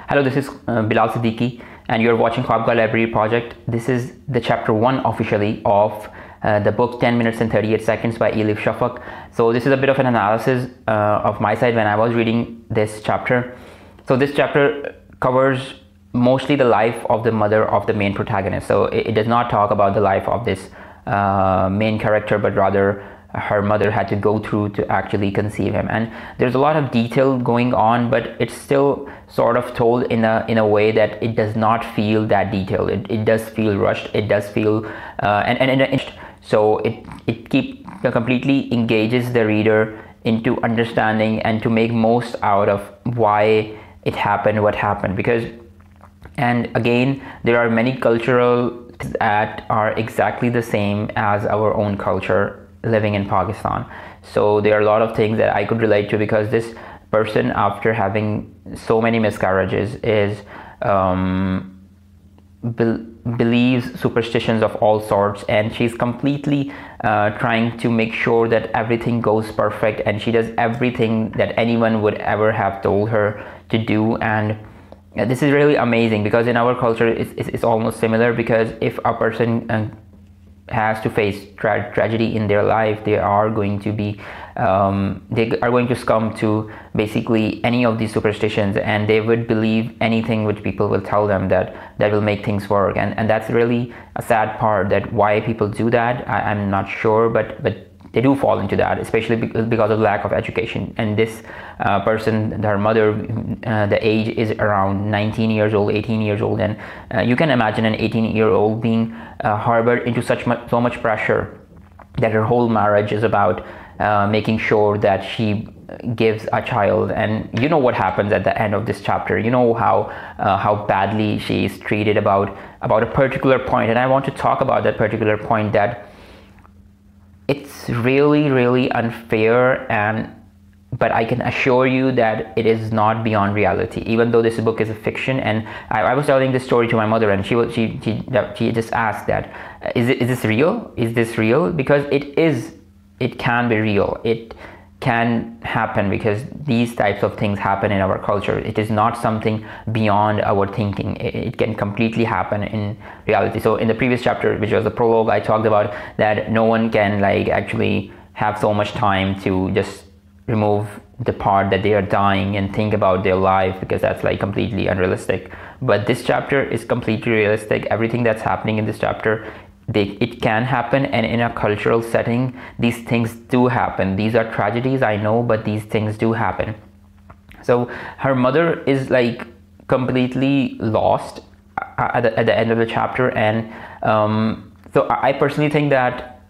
Hello, this is Bilal Siddiqui, and you're watching Khuaabgaah Library Project. This is the chapter 1 officially of the book 10 minutes and 38 seconds by Elif Shafak. So this is a bit of an analysis of my side when I was reading this chapter. So this chapter covers mostly the life of the mother of the main protagonist. So it does not talk about the life of this main character, but rather her mother had to go through to actually conceive him. And there's a lot of detail going on, but it's still sort of told in a way that it does not feel that detailed. It does feel rushed. It does feel so it completely engages the reader into understanding and to make most out of why it happened, what happened. And again, there are many cultural things that are exactly the same as our own culture living in Pakistan. So there are a lot of things that I could relate to, because this person, after having so many miscarriages, believes superstitions of all sorts, and she's completely trying to make sure that everything goes perfect, and she does everything that anyone would ever have told her to do. And this is really amazing, because in our culture it's almost similar, because if a person has to face tragedy in their life, they are going to succumb to basically any of these superstitions, and they would believe anything which people will tell them that will make things work. And that's really a sad part, that why people do that, I'm not sure, but they do fall into that, especially because of lack of education. And this person, her mother, the age is around 19 years old, 18 years old, and you can imagine an 18-year-old being harbored into so much pressure that her whole marriage is about making sure that she gives a child. And you know what happens at the end of this chapter. You know how badly she is treated about a particular point, and I want to talk about that particular point, that it's really unfair, but I can assure you that it is not beyond reality, even though this book is a fiction. And I was telling this story to my mother, and she just asked that, is this real? Is this real? Because it can be real. It can happen, because these types of things happen in our culture. It is not something beyond our thinking. It can completely happen in reality. So in the previous chapter, which was the prologue, I talked about that no one can actually have so much time to just remove the part that they are dying and think about their life, because that's completely unrealistic. But this chapter is completely realistic. Everything that's happening in this chapter, it can happen, and in a cultural setting these things do happen. These are tragedies, I know, but these things do happen. So her mother is completely lost at the end of the chapter, and so I personally think that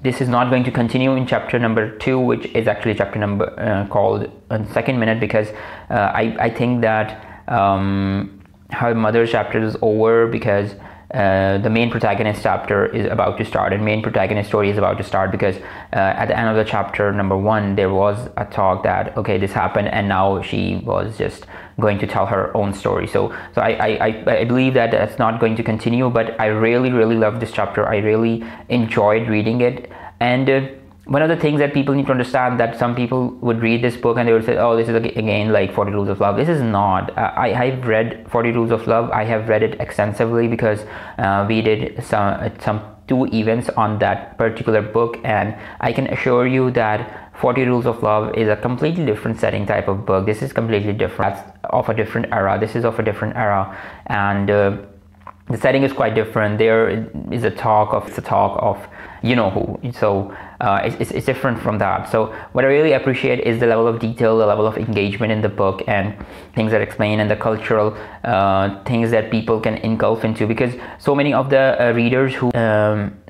this is not going to continue in chapter number 2, which is actually chapter number called Second Minute, because I think that her mother's chapter is over, because the main protagonist chapter is about to start, and main protagonist story is about to start, because at the end of the chapter number 1 there was a talk that, okay, this happened, and now she was just going to tell her own story. So I believe that that's not going to continue, but I really love this chapter. I really enjoyed reading it. And one of the things that people need to understand, that some people would read this book and they would say, oh, this is again like 40 Rules of Love. This is not. I've read 40 Rules of Love. I have read it extensively, because we did some 2 events on that particular book, and I can assure you that 40 Rules of Love is a completely different setting type of book. This is completely different. That's of a different era. This is of a different era, and the setting is quite different. There is a talk of you know who. So it's different from that. So what I really appreciate is the level of detail, the level of engagement in the book, and things that explain, and the cultural things that people can engulf into, because so many of the readers who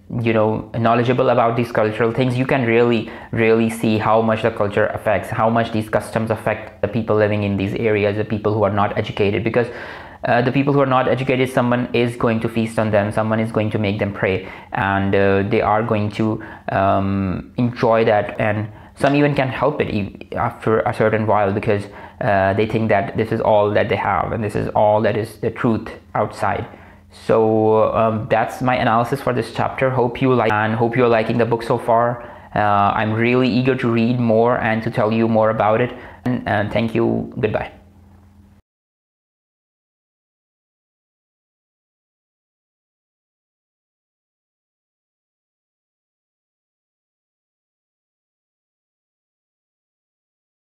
knowledgeable about these cultural things, you can really see how much the culture affects, how much these customs affect the people living in these areas, the people who are not educated. Because the people who are not educated, someone is going to feast on them, someone is going to make them pray, and they are going to enjoy that, and some even can help it after a certain while, because they think that this is all that they have, and this is all that is the truth outside. So that's my analysis for this chapter. Hope you are liking the book so far. I'm really eager to read more and to tell you more about it, and thank you. Goodbye.